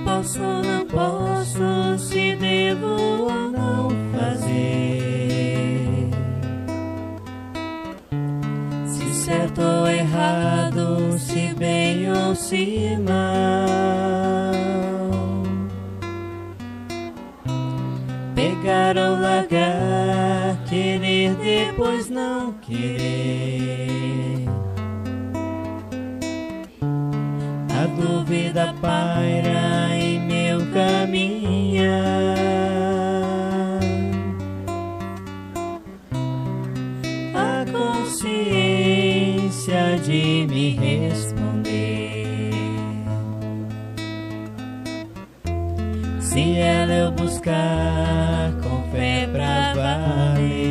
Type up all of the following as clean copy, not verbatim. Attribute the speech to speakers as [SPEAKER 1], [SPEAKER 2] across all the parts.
[SPEAKER 1] Posso ou não posso, se devo ou não fazer, se certo ou errado, se bem ou se mal, pegar ou largar, querer depois não querer. A dúvida paira em meu caminhar. A consciência de me responder. Se ela eu buscar com fé pra valer,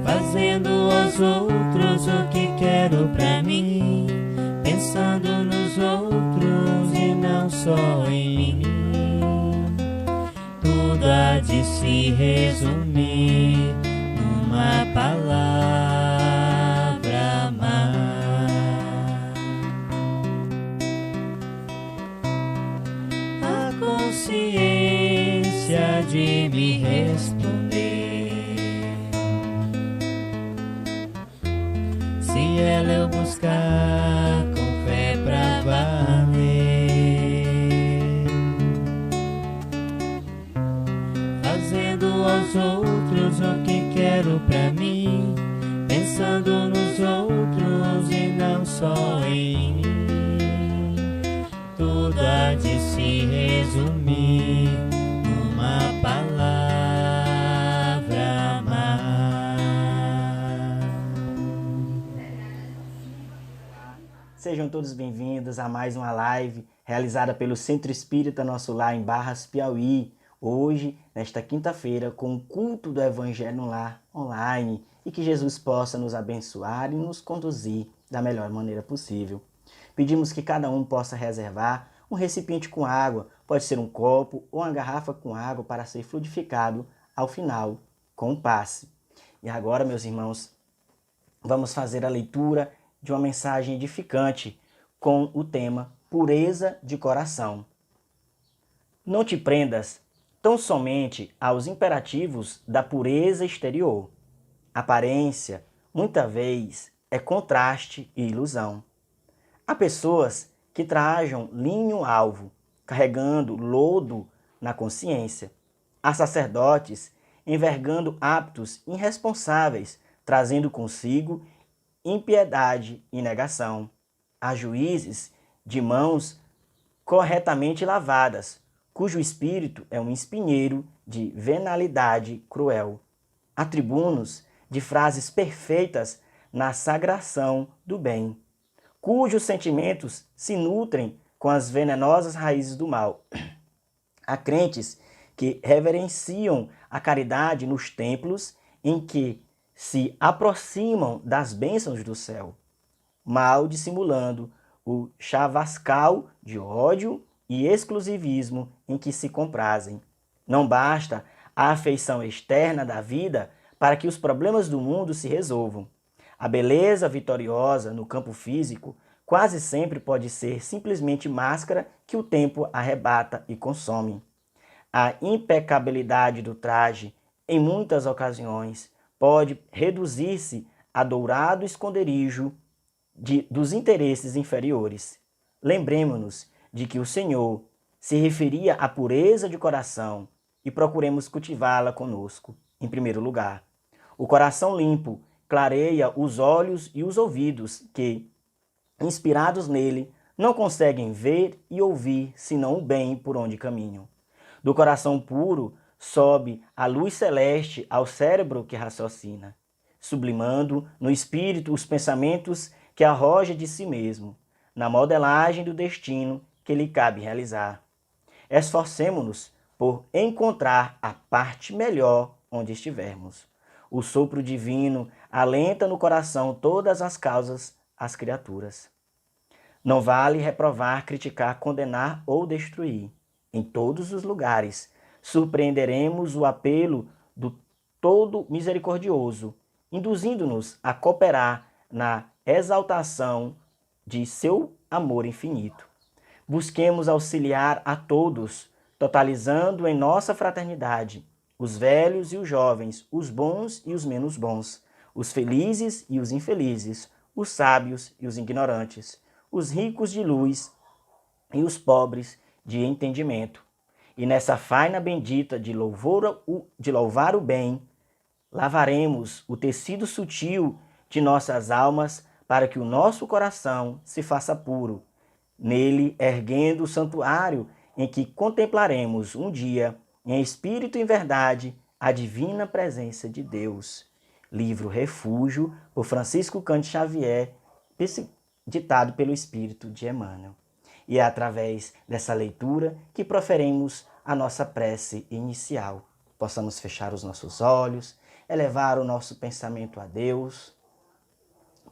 [SPEAKER 1] fazendo aos outros o que quero pra mim, pensando nos outros e não só em mim. Tudo há de se resumir numa palavra: amar. A consciência de me responder. Se ela eu buscar com fé pra valer, fazendo aos outros o que quero pra mim, pensando nos outros e não só em mim. Tudo há de se resumir numa palavra: amar.
[SPEAKER 2] Sejam todos bem-vindos a mais uma live realizada pelo Centro Espírita Nosso Lar em Barras, Piauí. Hoje, nesta quinta-feira, com o culto do Evangelho no Lar online, e que Jesus possa nos abençoar e nos conduzir da melhor maneira possível. Pedimos que cada um possa reservar um recipiente com água, pode ser um copo ou uma garrafa com água para ser fluidificado ao final com o passe. E agora, meus irmãos, vamos fazer a leitura de uma mensagem edificante com o tema Pureza de Coração. Não te prendas tão somente aos imperativos da pureza exterior. Aparência, muita vez, é contraste e ilusão. Há pessoas que trajam linho alvo, carregando lodo na consciência. Há sacerdotes envergando hábitos irresponsáveis, trazendo consigo impiedade e negação. Há juízes de mãos corretamente lavadas, cujo espírito é um espinheiro de venalidade cruel. Há tribunos de frases perfeitas na sagração do bem, cujos sentimentos se nutrem com as venenosas raízes do mal. Há crentes que reverenciam a caridade nos templos em que se aproximam das bênçãos do céu, mal dissimulando o chavascal de ódio e exclusivismo em que se comprazem. Não basta a afeição externa da vida para que os problemas do mundo se resolvam. A beleza vitoriosa no campo físico quase sempre pode ser simplesmente máscara que o tempo arrebata e consome. A impecabilidade do traje, em muitas ocasiões, pode reduzir-se a dourado esconderijo dos interesses inferiores. Lembremos-nos de que o Senhor se referia à pureza de coração e procuremos cultivá-la conosco, em primeiro lugar. O coração limpo clareia os olhos e os ouvidos que, inspirados nele, não conseguem ver e ouvir senão o bem por onde caminham. Do coração puro sobe a luz celeste ao cérebro que raciocina, sublimando no espírito os pensamentos que arroja de si mesmo, na modelagem do destino que lhe cabe realizar. Esforcemo-nos por encontrar a parte melhor onde estivermos. O sopro divino alenta no coração todas as causas, as criaturas. Não vale reprovar, criticar, condenar ou destruir. Em todos os lugares, surpreenderemos o apelo do Todo Misericordioso, induzindo-nos a cooperar na exaltação de seu amor infinito. Busquemos auxiliar a todos, totalizando em nossa fraternidade os velhos e os jovens, os bons e os menos bons, os felizes e os infelizes, os sábios e os ignorantes, os ricos de luz e os pobres de entendimento. E nessa faina bendita de louvar o bem, lavaremos o tecido sutil de nossas almas para que o nosso coração se faça puro, nele erguendo o santuário em que contemplaremos um dia, em espírito e em verdade, a divina presença de Deus. Livro Refúgio, por Francisco Cândido Xavier, ditado pelo Espírito de Emmanuel. E é através dessa leitura que proferimos a nossa prece inicial. Possamos fechar os nossos olhos, elevar o nosso pensamento a Deus.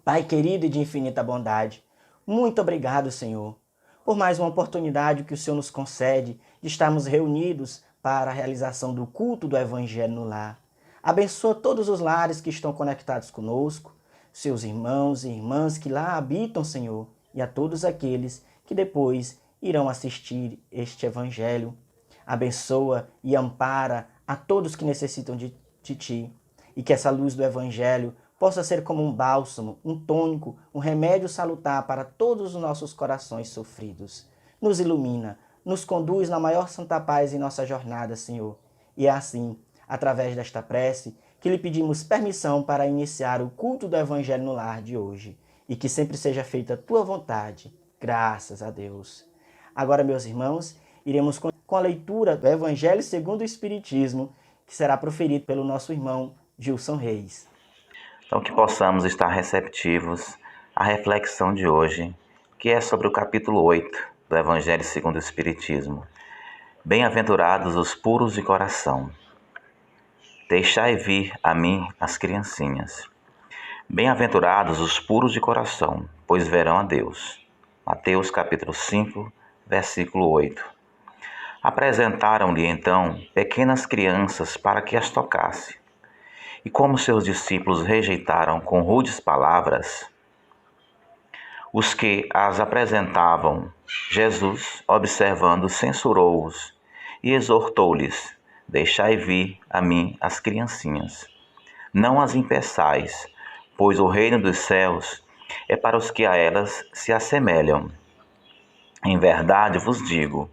[SPEAKER 2] Pai querido e de infinita bondade, muito obrigado, Senhor, por mais uma oportunidade que o Senhor nos concede de estarmos reunidos para a realização do culto do Evangelho no lar. Abençoa todos os lares que estão conectados conosco, seus irmãos e irmãs que lá habitam, Senhor, e a todos aqueles que depois irão assistir este Evangelho. Abençoa e ampara a todos que necessitam de Ti, e que essa luz do Evangelho possa ser como um bálsamo, um tônico, um remédio salutar para todos os nossos corações sofridos. Nos ilumina, nos conduz na maior santa paz em nossa jornada, Senhor. E é assim, através desta prece, que lhe pedimos permissão para iniciar o culto do Evangelho no lar de hoje, e que sempre seja feita a Tua vontade. Graças a Deus. Agora, meus irmãos, iremos com a leitura do Evangelho segundo o Espiritismo, que será proferido pelo nosso irmão Gilson Reis.
[SPEAKER 3] Então, que possamos estar receptivos à reflexão de hoje, que é sobre o capítulo 8 do Evangelho segundo o Espiritismo. Bem-aventurados os puros de coração. Deixai vir a mim as criancinhas. Bem-aventurados os puros de coração, pois verão a Deus. Mateus capítulo 5, versículo 8. Apresentaram-lhe então pequenas crianças para que as tocasse. E como seus discípulos rejeitaram com rudes palavras os que as apresentavam, Jesus, observando, censurou-os e exortou-lhes: Deixai vir a mim as criancinhas. Não as impeçais, pois o reino dos céus é para os que a elas se assemelham. Em verdade vos digo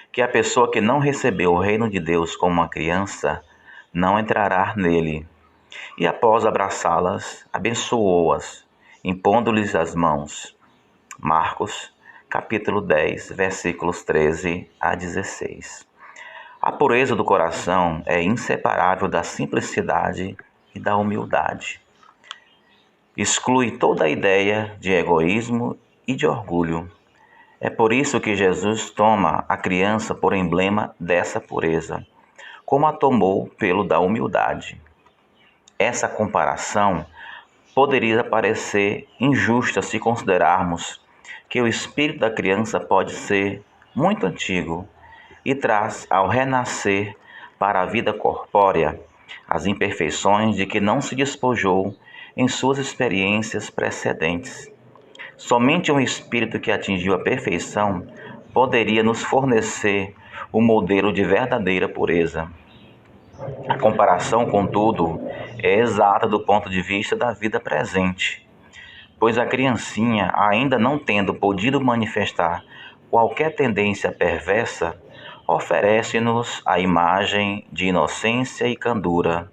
[SPEAKER 3] que a pessoa que não recebeu o reino de Deus como uma criança não entrará nele. E após abraçá-las, abençoou-as, impondo-lhes as mãos. Marcos, capítulo 10, versículos 13 a 16. A pureza do coração é inseparável da simplicidade e da humildade. Exclui toda a ideia de egoísmo e de orgulho. É por isso que Jesus toma a criança por emblema dessa pureza, como a tomou pelo da humildade. Essa comparação poderia parecer injusta se considerarmos que o espírito da criança pode ser muito antigo e traz ao renascer para a vida corpórea as imperfeições de que não se despojou em suas experiências precedentes. Somente um espírito que atingiu a perfeição poderia nos fornecer o modelo de verdadeira pureza. A comparação, contudo, é exata do ponto de vista da vida presente, pois a criancinha, ainda não tendo podido manifestar qualquer tendência perversa, oferece-nos a imagem de inocência e candura.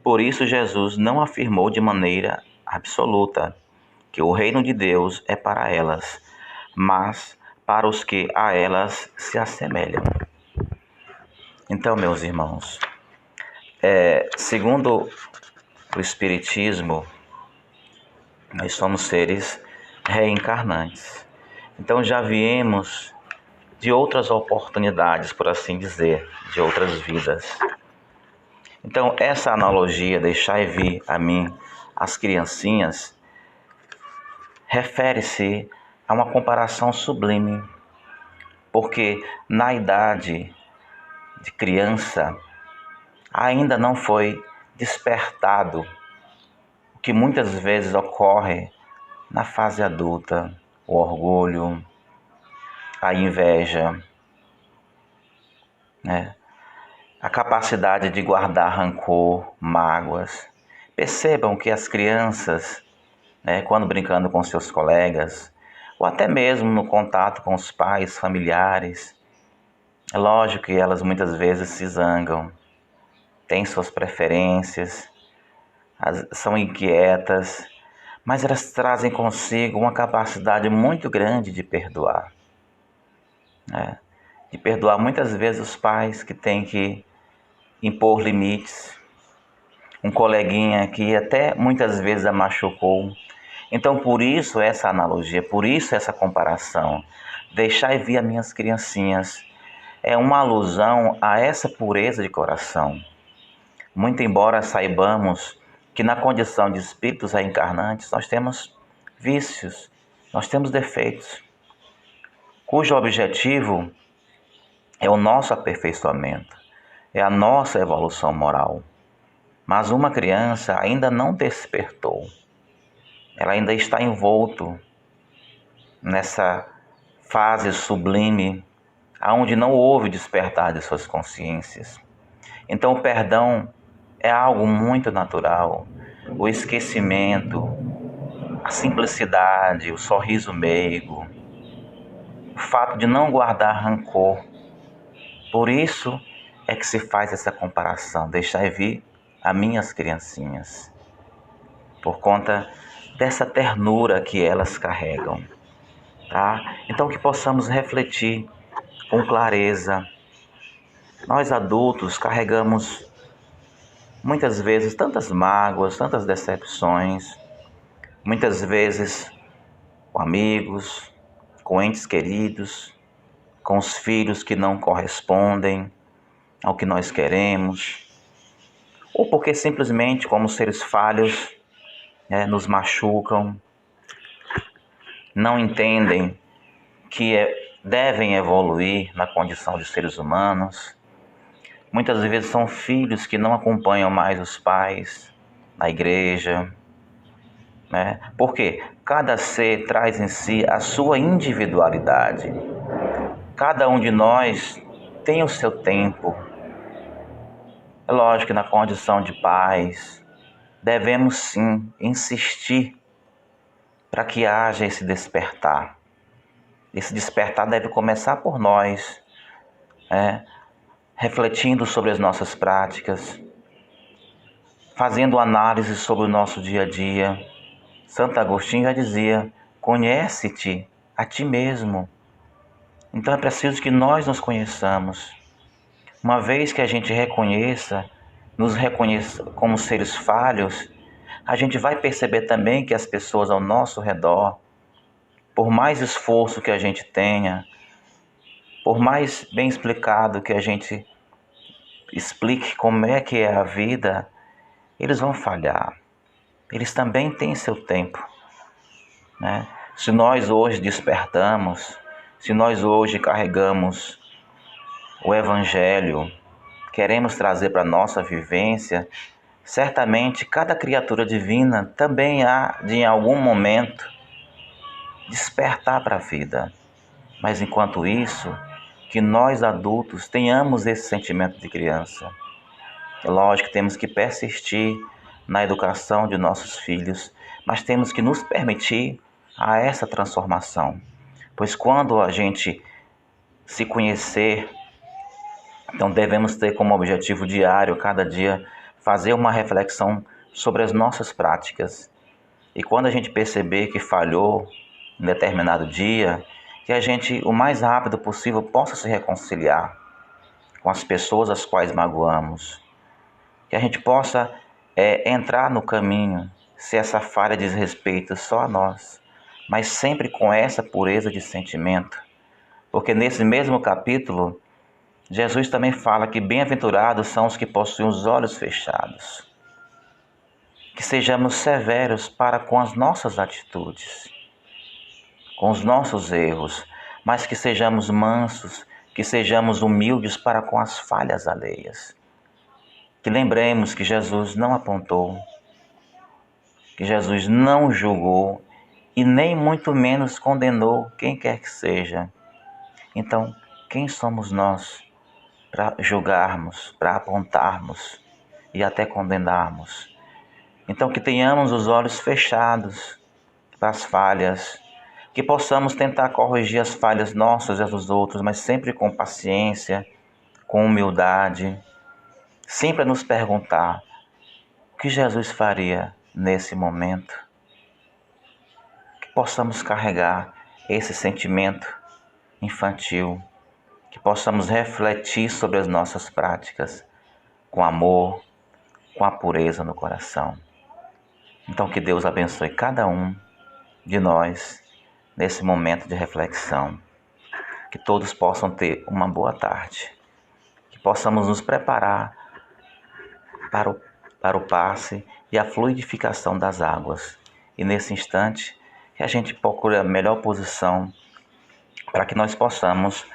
[SPEAKER 3] Por isso, Jesus não afirmou de maneira absoluta que o reino de Deus é para elas, mas para os que a elas se assemelham. Então, meus irmãos, segundo o Espiritismo, nós somos seres reencarnantes. Então já viemos de outras oportunidades, por assim dizer, de outras vidas. Então, essa analogia, deixai vir a mim as criancinhas, refere-se a uma comparação sublime, porque na idade de criança ainda não foi despertado o que muitas vezes ocorre na fase adulta: o orgulho, a inveja, né? A capacidade de guardar rancor, mágoas. Percebam que as crianças, né, quando brincando com seus colegas, ou até mesmo no contato com os pais, familiares, é lógico que elas muitas vezes se zangam, têm suas preferências, são inquietas, mas elas trazem consigo uma capacidade muito grande de perdoar, né? De perdoar muitas vezes os pais que têm que impor limites, um coleguinha que até muitas vezes a machucou. Então, por isso essa analogia, por isso essa comparação. Deixai vir as minhas criancinhas é uma alusão a essa pureza de coração. Muito embora saibamos que na condição de espíritos reencarnantes nós temos vícios, nós temos defeitos, cujo objetivo é o nosso aperfeiçoamento, é a nossa evolução moral. Mas uma criança ainda não despertou, ela ainda está envolto nessa fase sublime, onde não houve despertar de suas consciências. Então o perdão é algo muito natural, o esquecimento, a simplicidade, o sorriso meigo, o fato de não guardar rancor. Por isso é que se faz essa comparação, deixai vir a minhas criancinhas, por conta dessa ternura que elas carregam, tá? Então que possamos refletir com clareza. Nós adultos carregamos muitas vezes tantas mágoas, tantas decepções, muitas vezes com amigos, com entes queridos, com os filhos que não correspondem ao que nós queremos, ou porque simplesmente, como seres falhos, nos machucam, não entendem que devem evoluir na condição de seres humanos. Muitas vezes são filhos que não acompanham mais os pais na igreja, né? Porque cada ser traz em si a sua individualidade. Cada um de nós tem o seu tempo. É lógico que na condição de pais, devemos sim insistir para que haja esse despertar. Esse despertar deve começar por nós, refletindo sobre as nossas práticas, fazendo análise sobre o nosso dia a dia. Santo Agostinho já dizia: conhece-te a ti mesmo. Então é preciso que nós nos conheçamos. Uma vez que a gente nos reconheça como seres falhos, a gente vai perceber também que as pessoas ao nosso redor, por mais esforço que a gente tenha, por mais bem explicado que a gente explique como é que é a vida, eles vão falhar. Eles também têm seu tempo, né? Se nós hoje despertamos, se nós hoje carregamos o Evangelho, queremos trazer para a nossa vivência, certamente cada criatura divina também há de, em algum momento, despertar para a vida. Mas enquanto isso, que nós adultos tenhamos esse sentimento de criança. É lógico que temos que persistir na educação de nossos filhos, mas temos que nos permitir a essa transformação. Pois quando a gente se conhecer, então devemos ter como objetivo diário, cada dia, fazer uma reflexão sobre as nossas práticas. E quando a gente perceber que falhou em determinado dia, que a gente, o mais rápido possível, possa se reconciliar com as pessoas às quais magoamos. Que a gente possa entrar no caminho, se essa falha diz respeito só a nós, mas sempre com essa pureza de sentimento. Porque nesse mesmo capítulo, Jesus também fala que bem-aventurados são os que possuem os olhos fechados. Que sejamos severos para com as nossas atitudes, com os nossos erros, mas que sejamos mansos, que sejamos humildes para com as falhas alheias. Que lembremos que Jesus não apontou, que Jesus não julgou e nem muito menos condenou quem quer que seja. Então, quem somos nós para julgarmos, para apontarmos e até condenarmos? Então, que tenhamos os olhos fechados para as falhas, que possamos tentar corrigir as falhas nossas e as dos outros, mas sempre com paciência, com humildade, sempre a nos perguntar o que Jesus faria nesse momento. Que possamos carregar esse sentimento infantil, que possamos refletir sobre as nossas práticas com amor, com a pureza no coração. Então que Deus abençoe cada um de nós nesse momento de reflexão. Que todos possam ter uma boa tarde. Que possamos nos preparar para o passe e a fluidificação das águas. E nesse instante, que a gente procure a melhor posição para que nós possamos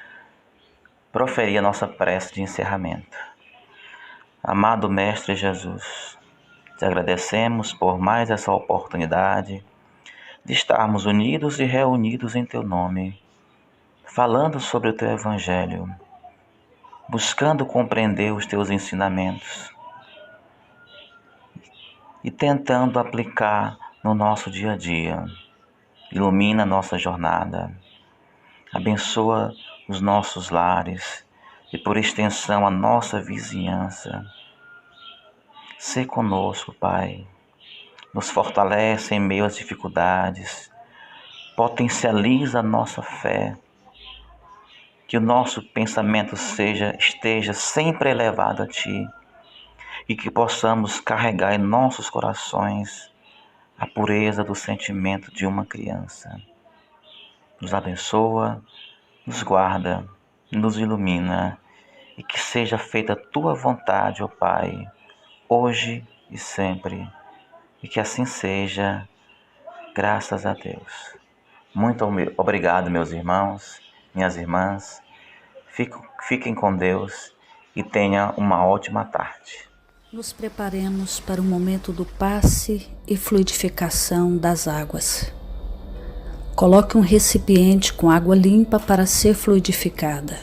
[SPEAKER 3] proferir a nossa prece de encerramento. Amado Mestre Jesus, te agradecemos por mais essa oportunidade de estarmos unidos e reunidos em Teu nome, falando sobre o Teu Evangelho, buscando compreender os Teus ensinamentos e tentando aplicar no nosso dia a dia. Ilumina a nossa jornada, abençoa os nossos lares e, por extensão, a nossa vizinhança. Sê conosco, Pai. Nos fortalece em meio às dificuldades. Potencializa a nossa fé. Que o nosso pensamento esteja sempre elevado a Ti. E que possamos carregar em nossos corações a pureza do sentimento de uma criança. Nos abençoa, nos guarda, nos ilumina. E que seja feita a Tua vontade, ó Pai, hoje e sempre. E que assim seja, graças a Deus. Muito obrigado, meus irmãos, minhas irmãs. Fiquem com Deus e tenham uma ótima tarde.
[SPEAKER 4] Nos preparemos para o momento do passe e fluidificação das águas. Coloque um recipiente com água limpa para ser fluidificada.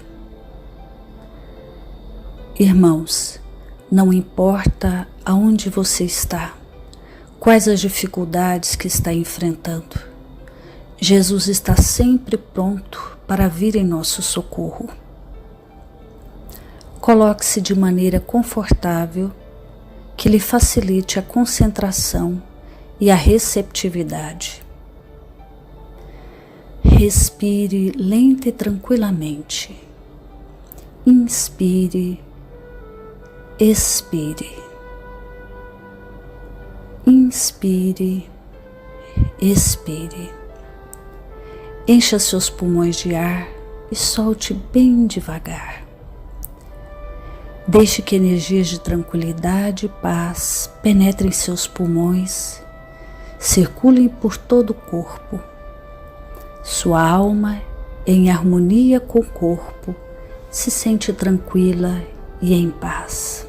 [SPEAKER 4] Irmãos, não importa aonde você está, quais as dificuldades que está enfrentando, Jesus está sempre pronto para vir em nosso socorro. Coloque-se de maneira confortável, que lhe facilite a concentração e a receptividade. Respire lenta e tranquilamente. Inspire, expire. Inspire, expire. Encha seus pulmões de ar e solte bem devagar. Deixe que energias de tranquilidade e paz penetrem seus pulmões, circulem por todo o corpo. Sua alma, em harmonia com o corpo, se sente tranquila e em paz.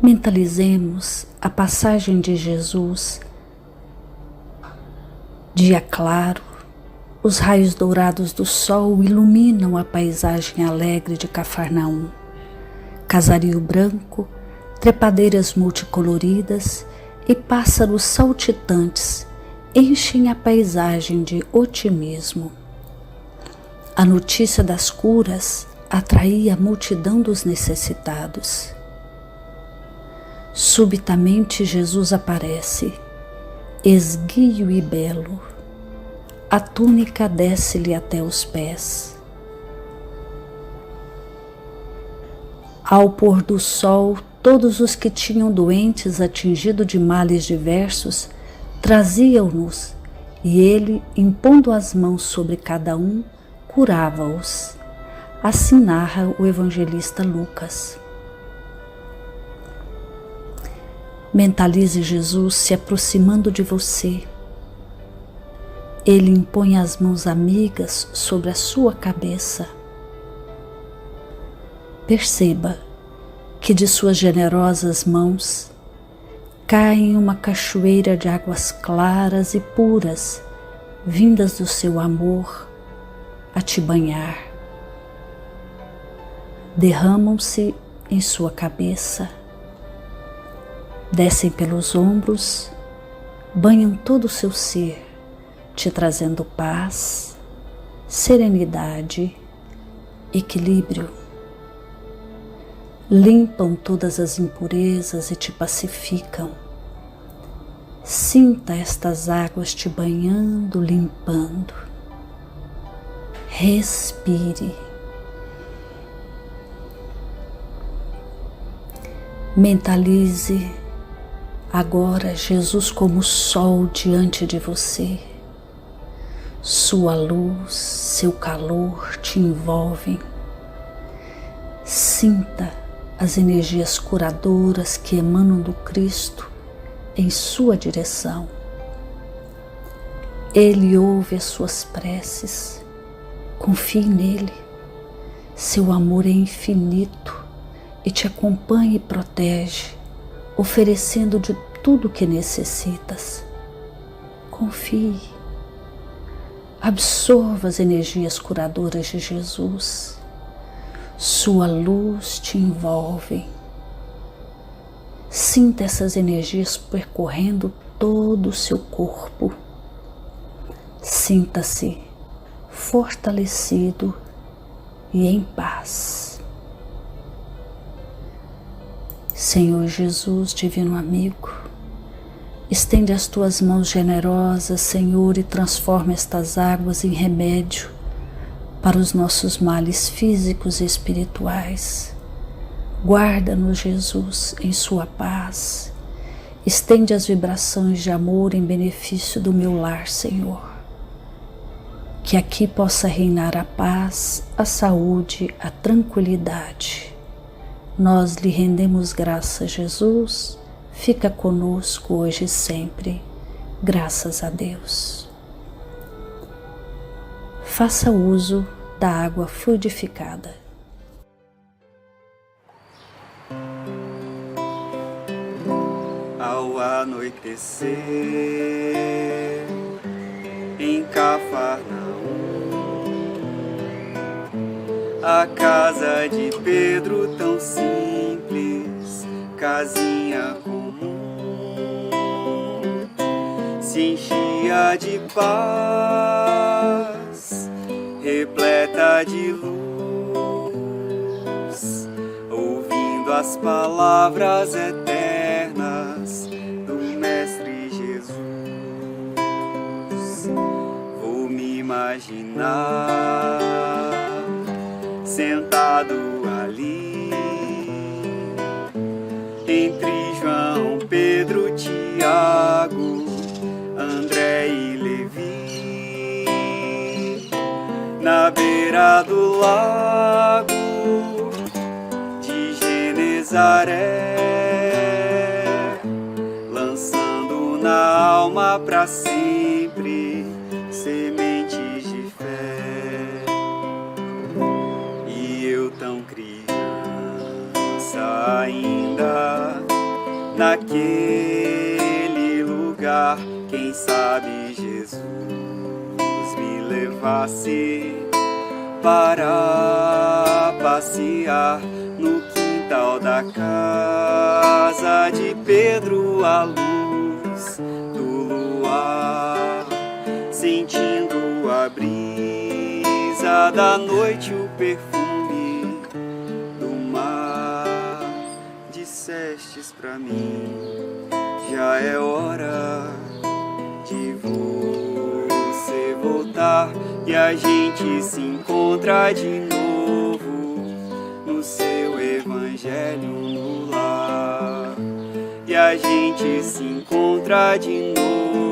[SPEAKER 4] Mentalizemos a passagem de Jesus. Dia claro, os raios dourados do sol iluminam a paisagem alegre de Cafarnaum. Casario branco, trepadeiras multicoloridas e pássaros saltitantes enchem a paisagem de otimismo. A notícia das curas atraía a multidão dos necessitados. Subitamente Jesus aparece, esguio e belo. A túnica desce-lhe até os pés. Ao pôr do sol, todos os que tinham doentes atingidos de males diversos traziam-nos, e ele, impondo as mãos sobre cada um, curava-os. Assim narra o evangelista Lucas. Mentalize Jesus se aproximando de você. Ele impõe as mãos amigas sobre a sua cabeça. Perceba que de suas generosas mãos cai uma cachoeira de águas claras e puras, vindas do seu amor, a te banhar. Derramam-se em sua cabeça, descem pelos ombros, banham todo o seu ser, te trazendo paz, serenidade, equilíbrio. Limpam todas as impurezas e te pacificam. Sinta estas águas te banhando, limpando. Respire. Mentalize agora Jesus como sol diante de você. Sua luz, seu calor te envolvem. Sinta as energias curadoras que emanam do Cristo em sua direção. Ele ouve as suas preces. Confie nele. Seu amor é infinito e te acompanha e protege, oferecendo de tudo o que necessitas. Confie. Absorva as energias curadoras de Jesus. Sua luz te envolve. Sinta essas energias percorrendo todo o seu corpo. Sinta-se fortalecido e em paz. Senhor Jesus, divino amigo, estende as tuas mãos generosas, Senhor, e transforma estas águas em remédio para os nossos males físicos e espirituais. Guarda-nos, Jesus, em sua paz. Estende as vibrações de amor em benefício do meu lar, Senhor. Que aqui possa reinar a paz, a saúde, a tranquilidade. Nós lhe rendemos graças, Jesus. Fica conosco hoje e sempre. Graças a Deus. Faça uso da água fluidificada.
[SPEAKER 5] Ao anoitecer, em Cafarnaum, a casa de Pedro tão simples, casinha comum, se enchia de paz, repleta de luz, ouvindo as palavras eternas do Mestre Jesus. Vou me imaginar sentado ali, entre João, Pedro, Tiago, André e Levi, na beira do lago de Genezaré, lançando na alma pra sempre sementes de fé. E eu tão criança ainda, naquele lugar, quem sabe Jesus me levasse para passear no quintal da casa de Pedro, à luz do luar, sentindo a brisa da noite, o perfume do mar. Dissestes pra mim, já é hora de você voltar, e a gente se encontra de novo no seu evangelho no lar. E a gente se encontra de novo